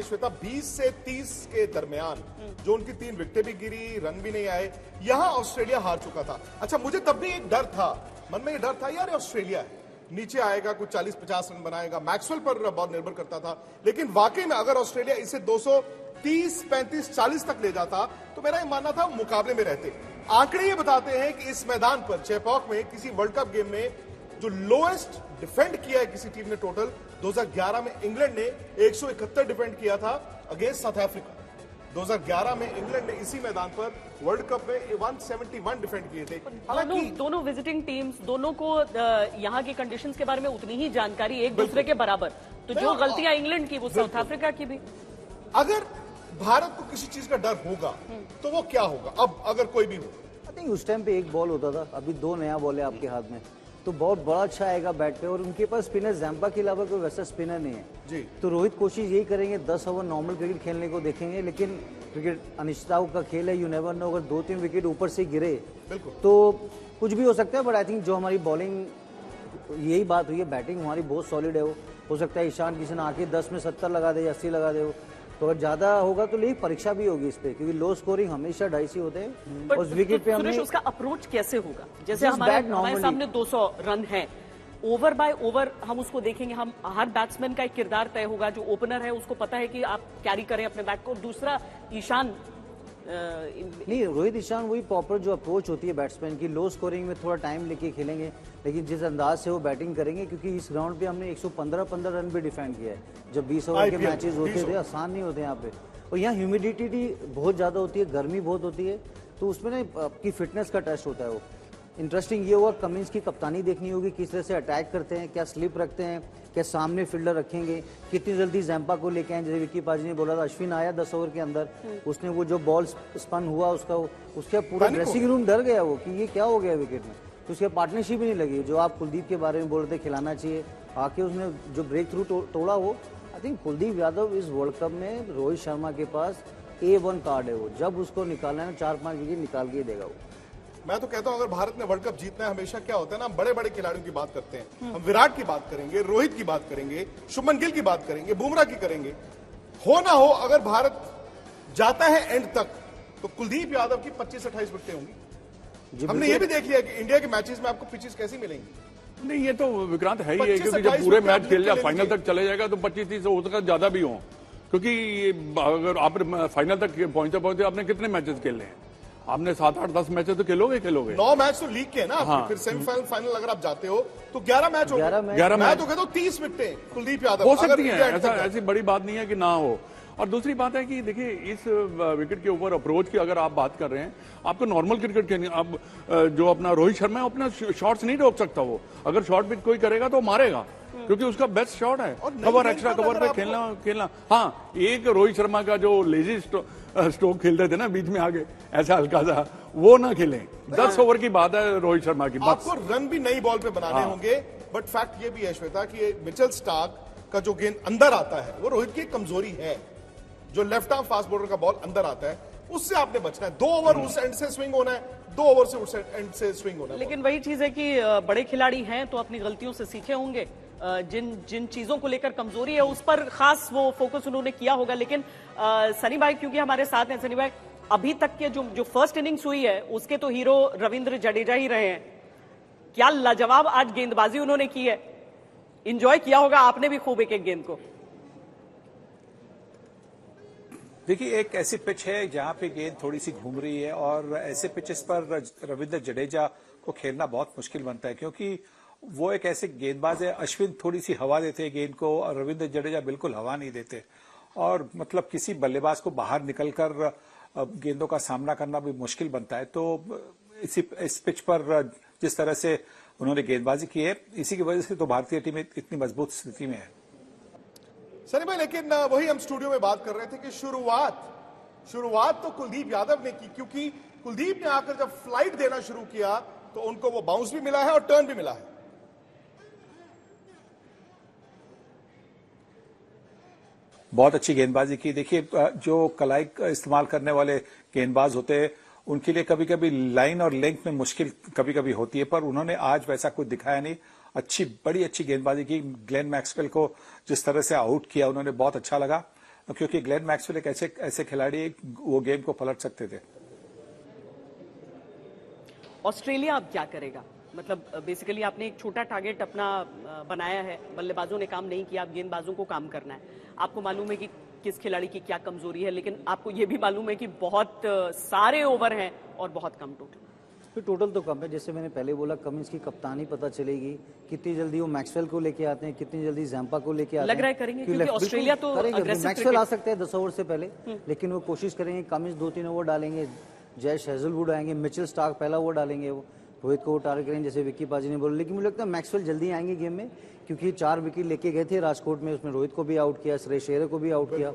श्वेता 20 से 30 के दरमियान जो उनकी 3 विकेटें भी गिरी, रन भी नहीं आए, यहां ऑस्ट्रेलिया हार चुका था। अच्छा, मुझे तब भी एक डर था, मन में ये डर था यार ऑस्ट्रेलिया है, नीचे आएगा, कुछ 40-50 रन बनाएगा, मैक्सवेल पर बहुत निर्भर करता था। लेकिन वाकई में अगर ऑस्ट्रेलिया इसे 230, 35, 40 तक ले जाता तो मेरा ये मानना था मुकाबले में रहते। आंकड़े ये बताते हैं कि इस मैदान पर चेपॉक में किसी वर्ल्ड कप गेम में जो लोएस्ट डिफेंड किया है किसी टीम ने टोटल, 2011 में इंग्लैंड ने 171 डिफेंड किया था अगेंस्ट साउथ अफ्रीका। 2011 में इंग्लैंड ने इसी मैदान पर वर्ल्ड कप में 171 डिफेंड किए थे। हालांकि दोनों विजिटिंग टीम्स, दोनों को यहाँ की कंडीशंस के बारे में उतनी ही जानकारी, एक दूसरे के बराबर। तो जो गलतियां इंग्लैंड की वो साउथ अफ्रीका की भी। अगर भारत को किसी चीज का डर होगा तो वो क्या होगा? अब अगर कोई भी हो, आई थिंक उस टाइम पे एक बॉल होता था, अभी 2 नया बॉल है आपके हाथ में, तो बहुत बड़ा अच्छा आएगा बैट पे। और उनके पास स्पिनर जैम्पा के अलावा कोई वैसा स्पिनर नहीं है जी। तो रोहित कोशिश यही करेंगे, 10 ओवर नॉर्मल क्रिकेट खेलने को देखेंगे। लेकिन क्रिकेट अनिश्चितताओं का खेल है, यू नेवर नो, अगर 2-3 विकेट ऊपर से गिरे तो कुछ भी हो सकता है। बट आई थिंक जो हमारी बॉलिंग, यही बात हुई है, बैटिंग हमारी बहुत सॉलिड है। वो हो सकता है ईशान किशन आके 10 में 70 लगा दे, 80 लगा दे। तो अगर ज्यादा होगा तो लेकिन परीक्षा भी होगी इस पे, क्योंकि लो स्कोरिंग हमेशा 250 होते हैं। उस विकेट पे हमने उसका अप्रोच कैसे होगा? जैसे हमारे सामने 200 रन है, ओवर बाय ओवर हम उसको देखेंगे। हम हर बैट्समैन का एक किरदार तय होगा। जो ओपनर है उसको पता है कि आप कैरी करें अपने बैट को। दूसरा ईशान नहीं, रोहित ईशान वही प्रॉपर जो अप्रोच होती है बैट्समैन की, लो स्कोरिंग में थोड़ा टाइम लेके खेलेंगे, लेकिन जिस अंदाज से वो बैटिंग करेंगे, क्योंकि इस ग्राउंड पे हमने 115 रन भी डिफेंड किया है। जब 20 ओवर के मैचेस होते थे, आसान नहीं होते यहाँ पे। और यहाँ ह्यूमिडिटी बहुत ज्यादा होती है, गर्मी बहुत होती है, तो उसमें ना आपकी फिटनेस का टेस्ट होता है। वो इंटरेस्टिंग ये होगा, कमिंस की कप्तानी देखनी होगी, किस तरह से अटैक करते हैं, क्या स्लिप रखते हैं, क्या सामने फील्डर रखेंगे, कितनी जल्दी जैम्पा को लेके आए। जैसे विक्की पाजी ने बोला था, अश्विन आया 10 ओवर के अंदर, उसने वो जो बॉल स्पन हुआ उसका पूरा ड्रेसिंग रूम डर गया वो कि ये क्या हो गया विकेट में। तो उसके पार्टनरशिप ही नहीं लगी। जो आप कुलदीप के बारे में बोल रहे थे, खिलाना चाहिए, आके उसने जो ब्रेक थ्रू तोड़ा वो, आई थिंक कुलदीप यादव इस वर्ल्ड कप में रोहित शर्मा के पास A1 कार्ड है। वो जब उसको निकालना है 4-5 विकेट निकाल के देगा वो। मैं तो कहता हूं अगर भारत ने वर्ल्ड कप जीतना है, हमेशा क्या होता है ना, बड़े बड़े खिलाड़ियों की बात करते हैं। हम विराट की बात करेंगे, रोहित की बात करेंगे, शुभमन गिल की बात करेंगे, बुमराह की करेंगे। हो ना हो, अगर भारत जाता है एंड तक तो कुलदीप यादव की 25 से 28 विकेटें होंगी। हमने ये भी देख लिया कि इंडिया के मैचेस में आपको पिचेस कैसी मिलेंगी। नहीं, ये तो विक्रांत है ही है, क्योंकि जब पूरे मैच खेल जाए, फाइनल तक चले जाएगा तो 25-30 हो सकता है ज्यादा भी हो। क्योंकि अगर आप फाइनल तक पहुंचते आपने कितने मैचेस खेले हैं? आपने 7-8-10 मैचेस तो खेलोगे 9 मैच तो लीग के है ना। हाँ। फिर सेमीफाइनल फाइनल अगर आप जाते हो तो 11 मैच हो गए। 11 मैं तो कहता हूं 30 विकेटें कुलदीप यादव हो सकती हैं, ऐसी बड़ी बात नहीं है कि ना हो। और दूसरी बात है कि देखिए, इस विकेट के ऊपर अप्रोच की अगर आप बात कर रहे हैं, आपको नॉर्मल क्रिकेट खेलनी, अब जो अपना रोहित शर्मा है अपना शॉट्स नहीं रोक सकता। वो अगर शॉट पिच कोई करेगा तो मारेगा, क्योंकि उसका बेस्ट शॉट है। कवर, एक्स्ट्रा कवर पे खेलना। हाँ, एक रोहित शर्मा का जो लेजी स्ट्रोक खेलते थे ना बीच में आगे, ऐसा हल्का सा, वो ना खेलें। 10 ओवर की बात है रोहित शर्मा की। आपको रन भी नई बॉल पे बनाने होंगे। बट फैक्ट ये भी है श्वेता कि मिचेल स्टार्क का जो गेंद अंदर आता है वो रोहित की कमजोरी है। जो लेफ्ट आर्म फास्ट बॉलर का बॉल अंदर आता है, उससे आपने बचना है। 2 ओवर उस एंड से स्विंग होना है, 2 ओवर से उस एंड से स्विंग होना है। लेकिन वही चीज है कि बड़े खिलाड़ी हैं तो अपनी गलतियों से सीखे होंगे। जिन चीजों को लेकर कमजोरी है उस पर खास वो फोकस उन्होंने किया होगा। लेकिन सनी भाई क्योंकि हमारे साथ हैं, सनी भाई, अभी तक के जो फर्स्ट इनिंग्स हुई है उसके तो हीरो रविंद्र जडेजा ही रहे हैं। क्या लाजवाब आज गेंदबाजी उन्होंने की है। इंजॉय किया होगा आपने भी खूब एक गेंद को। देखिए, एक ऐसी पिच है जहां पे गेंद थोड़ी सी घूम रही है, और ऐसे पिचेस पर रविंद्र जडेजा को खेलना बहुत मुश्किल बनता है, क्योंकि वो एक ऐसे गेंदबाज है। अश्विन थोड़ी सी हवा देते हैं गेंद को, और रविंद्र जडेजा बिल्कुल हवा नहीं देते। और मतलब किसी बल्लेबाज को बाहर निकलकर गेंदों का सामना करना भी मुश्किल बनता है। तो इस पिच पर जिस तरह से उन्होंने गेंदबाजी की है, इसी की वजह से तो भारतीय टीम इतनी मजबूत स्थिति में है। सनी भाई, लेकिन वही हम स्टूडियो में बात कर रहे थे कि शुरुआत तो कुलदीप यादव ने की, क्योंकि कुलदीप ने आकर जब फ्लाइट देना शुरू किया तो उनको वो बाउंस भी मिला है और टर्न भी मिला है। बहुत अच्छी गेंदबाजी की। देखिए, जो कलाई इस्तेमाल करने वाले गेंदबाज होते हैं उनके लिए कभी कभी लाइन और लेंथ में मुश्किल कभी कभी होती है, पर उन्होंने आज वैसा कुछ दिखाया नहीं। बड़ी अच्छी गेंदबाजी की। ग्लेन मैक्सवेल को जिस तरह से आउट किया उन्होंने, बहुत अच्छा लगा। क्योंकि ग्लेन मैक्सवेल एक ऐसे खिलाड़ी वो गेम को पलट सकते थे। ऑस्ट्रेलिया अब क्या करेगा? मतलब बेसिकली आपने एक छोटा टारगेट अपना बनाया है, बल्लेबाजों ने काम नहीं किया, अब गेंदबाजों को काम करना है। आपको मालूम है कि किस खिलाड़ी की क्या कमजोरी है, लेकिन आपको ये भी मालूम है कि बहुत सारे ओवर हैं और बहुत कम टोटल। तो टोटल तो कम है, जैसे मैंने पहले बोला, कमिंस की कप्तानी पता चलेगी, कितनी जल्दी वो मैक्सवेल को लेके आते हैं, कितनी जल्दी जैम्पा को लेके आते हैं। लग रहा है करेंगे, क्योंकि ऑस्ट्रेलिया तो aggressive मैक्सवेल आ सकते हैं 10 ओवर से पहले, लेकिन वो कोशिश करेंगे, कमिंस 2-3 ओवर डालेंगे, जैश हेजलवुड आएंगे, मिचेल स्टार्क पहला ओवर डालेंगे, वो रोहित को वो टारगेट करेंगे, जैसे विक्की पाजी ने बोला। लेकिन मुझे लगता है मैक्सवेल जल्दी आएंगे गेम में, क्योंकि 4 विकेट लेके गए थे राजकोट में, उसमें रोहित को भी आउट किया, श्रेयस अय्यर को भी आउट किया।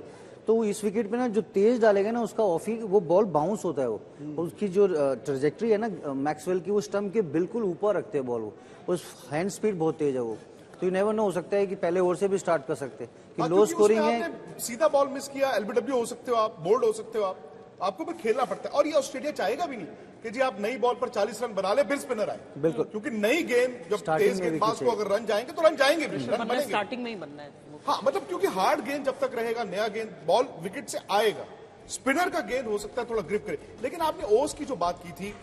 तो इस विकेट पे ना जो तेज डालेगा ना, उसका ऑफ ही वो बॉल बाउंस होता है, वो उसकी जो ट्रेजेक्ट्री है ना मैक्सवेल की, वो स्टंप के बिल्कुल ऊपर रखते हैं बॉल, वो उस हैंड स्पीड बहुत तेज है वो। तो यू नेवर नो, हो सकता है कि पहले ओवर से भी स्टार्ट कर सकते हैं कि लो स्कोरिंग है। सीधा बॉल मिस किया, एलबीडब्ल्यू हो सकते हो आप, बोल्ड हो सकते हो आपको भी खेलना पड़ता है। और ये ऑस्ट्रेलिया चाहेगा भी नहीं कि जी आप नई बॉल पर 40 रन बना ले, फिर स्पिनर आए, बिल्कुल, क्योंकि नई गेंद जब तेज गेंदबाज को अगर रन जाएंगे तो रन जाएंगे भी, रन बनेंगे। स्टार्टिंग में ही बनना है। हाँ, मतलब क्योंकि हार्ड गेंद जब तक रहेगा, नया गेंद बॉल विकेट से आएगा, स्पिनर का गेंद हो सकता है थोड़ा ग्रिप करे। लेकिन आपने ओवर्स की जो बात की थी,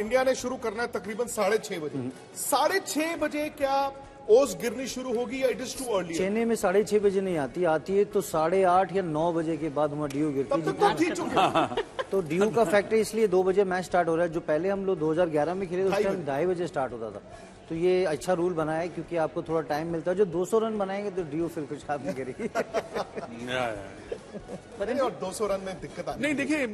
इंडिया ने शुरू करना है तकरीबन 6:30 बजे। 6:30 बजे क्या ओस गिरनी शुरू होगी या it is too early? Chennai में 6:30 बजे नहीं आती है तो 8:30 या 9 बजे के बाद वहाँ ड्यू गिरती तब तक तो जीत चुके। तो ड्यू का फैक्टर इसलिए 2 बजे मैच स्टार्ट हो रहा है। जो पहले हम लोग 2011 में खेले, उस टाइम 2:30 बजे स्टार्ट होता था। तो ये अच्छा रूल बना है, क्योंकि आपको थोड़ा टाइम मिलता है। जो 200 रन बनाएंगे तो ड्यू फिर कुछ हाथ नहीं करेगी। और 200 रन में दिक्कत आती नहीं, देखिए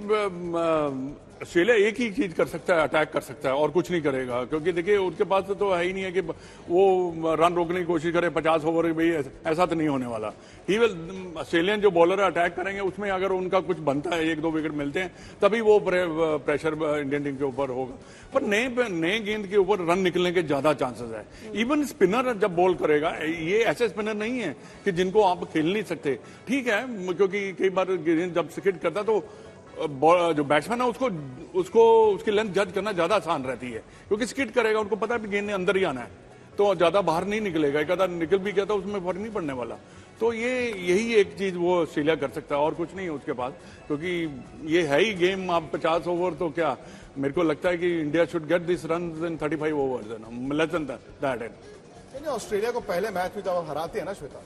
ऑस्ट्रेलिया एक ही चीज कर सकता है, अटैक कर सकता है, और कुछ नहीं करेगा। क्योंकि देखिए उनके पास तो है ही नहीं है कि वो रन रोकने की कोशिश करे 50 ओवर में भी, ऐसा तो नहीं होने वाला। ही विल, ऑस्ट्रेलियन जो बॉलर अटैक करेंगे, उसमें अगर उनका कुछ बनता है, 1-2 विकेट मिलते हैं, तभी वो प्रेशर इंडियन टीम के ऊपर होगा। पर नए गेंद के ऊपर रन निकलने के ज्यादा चांसेस है। इवन स्पिनर जब बॉल करेगा, ये ऐसे स्पिनर नहीं है कि जिनको आप खेल नहीं सकते। ठीक है, क्योंकि कई बार गेंद जब स्किड करता तो जो बैट्समैन है उसको उसकी लेंथ जज करना ज्यादा आसान रहती है, क्योंकि स्किड करेगा, उनको पता है कि गेंद ने अंदर ही आना है, तो ज्यादा बाहर नहीं निकलेगा। एक आधा निकल भी गया था, उसमें फर्क नहीं पड़ने वाला। तो यही एक चीज वो ऑस्ट्रेलिया कर सकता है, और कुछ नहीं है उसके पास, क्योंकि ये है ही गेम। आप 50 ओवर तो क्या, मेरे को लगता है कि India should get this run in 35 overs, less than that. Australia को पहले मैच में जब आप हराते हैं ना श्वेता,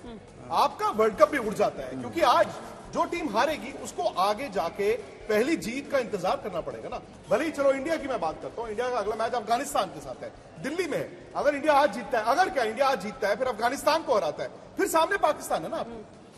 आपका वर्ल्ड कप भी उड़ जाता है। क्योंकि आज जो टीम हारेगी उसको आगे जाके पहली जीत का इंतजार करना पड़ेगा ना। भले ही चलो इंडिया की मैं बात करता हूं, इंडिया का अगला मैच अफगानिस्तान के साथ है, दिल्ली में है। अगर इंडिया आज जीतता है, अगर क्या इंडिया आज जीतता है, फिर अफगानिस्तान को हराता है, फिर सामने पाकिस्तान है ना,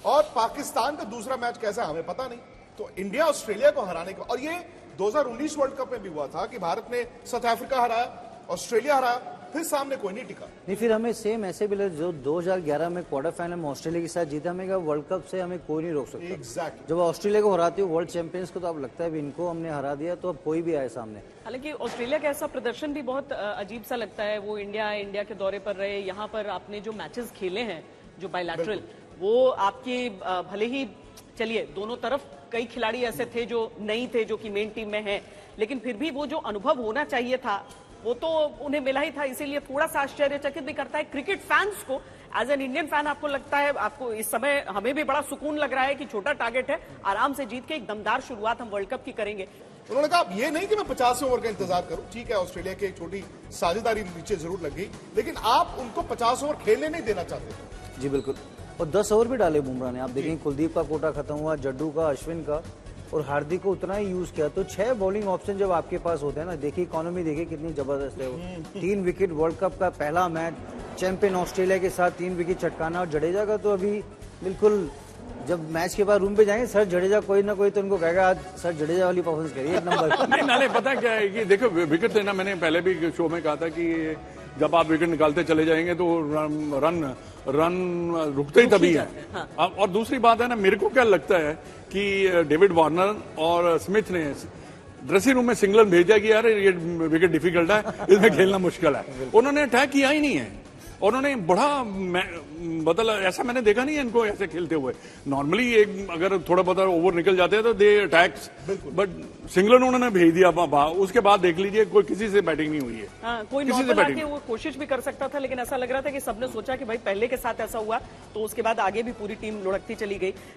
और पाकिस्तान का दूसरा मैच कैसा है हमें पता नहीं। तो इंडिया ऑस्ट्रेलिया को हराने का, और ये 2019 वर्ल्ड कप में भी हुआ था कि भारत ने साउथ अफ्रीका हराया, ऑस्ट्रेलिया हराया, फिर सामने कोई नहीं टिका। नहीं, फिर हमें सेम ऐसे भी जो 2011 में क्वार्टर फाइनल में ऑस्ट्रेलिया के साथ जीता, हमें वर्ल्ड कप से हमें कोई नहीं रोक सकता। Exactly. जब ऑस्ट्रेलिया को हराते हो वर्ल्ड चैंपियंस को, तो अब लगता है भी इनको हमने हरा दिया, तो अब कोई भी आए सामने। हालांकि ऑस्ट्रेलिया का ऐसा प्रदर्शन भी बहुत अजीब सा लगता है। वो इंडिया के दौरे पर रहे, यहाँ पर आपने जो मैचेस खेले हैं जो बायलैटरल, वो आपके भले ही चलिए दोनों तरफ कई खिलाड़ी ऐसे थे जो नहीं थे, जो कि मेन टीम में हैं, लेकिन फिर भी वो जो अनुभव होना चाहिए था वो तो उन्हें मिला ही था। इसीलिए थोड़ा सा आश्चर्यचकित भी करता है क्रिकेट फैंस को। एज एन इंडियन फैन आपको लगता है, आपको इस समय हमें भी बड़ा सुकून लग रहा है कि छोटा टारगेट है, आराम से जीत के एक दमदार शुरुआत हम वर्ल्ड कप की करेंगे। उन्होंने कहा ये नहीं कि मैं 50 ओवर का इंतजार करूं, ठीक है ऑस्ट्रेलिया की एक छोटी साझेदारी नीचे जरूर लग गई, लेकिन आप उनको 50 ओवर खेलने नहीं देना चाहते। जी बिल्कुल, और 10 ओवर भी डाले बुमराह ने। आप देखेंगे कुलदीप का कोटा खत्म हुआ, जड्डू का, अश्विन का, और हार्दिक को उतना ही यूज किया। तो 6 बॉलिंग ऑप्शन जब आपके पास होते हैं ना, देखिए इकोनॉमी देखिए कितनी जबरदस्त है वो। 3 विकेट, वर्ल्ड कप का पहला मैच, चैंपियन ऑस्ट्रेलिया के साथ 3 विकेट चटकाना। और जडेजा का तो अभी बिल्कुल, जब मैच के बाद रूम पे जाएंगे, सर जडेजा कोई ना कोई तो उनको कहेगा आज सर जडेजा वाली परफॉर्मेंस करिए 1 नंबर। नहीं, पता क्या है कि देखो विकेट लेना, मैंने पहले भी शो में कहा था कि जब आप विकेट निकालते चले जाएंगे तो रन रुकते ही तभी है। हाँ। और दूसरी बात है ना, मेरे को क्या लगता है कि डेविड वार्नर और स्मिथ ने ड्रेसिंग रूम में सिंगलन भेजा कि यार ये विकेट डिफिकल्ट है, इसमें खेलना मुश्किल है। उन्होंने अटैक किया ही नहीं है, उन्होंने बड़ा मतलब ऐसा मैंने देखा नहीं है इनको ऐसे खेलते हुए। नॉर्मली एक अगर थोड़ा बहुत ओवर निकल जाते हैं तो दे अटैक्स, बट सिंगलन उन्होंने भेज दिया। उसके बाद देख लीजिए कोई किसी से बैटिंग नहीं हुई है। हाँ, कोई नॉर्मल आके वो कोशिश भी कर सकता था, लेकिन ऐसा लग रहा था कि सबने सोचा कि भाई पहले के साथ ऐसा हुआ तो उसके बाद आगे भी पूरी टीम लुढ़कती चली गई।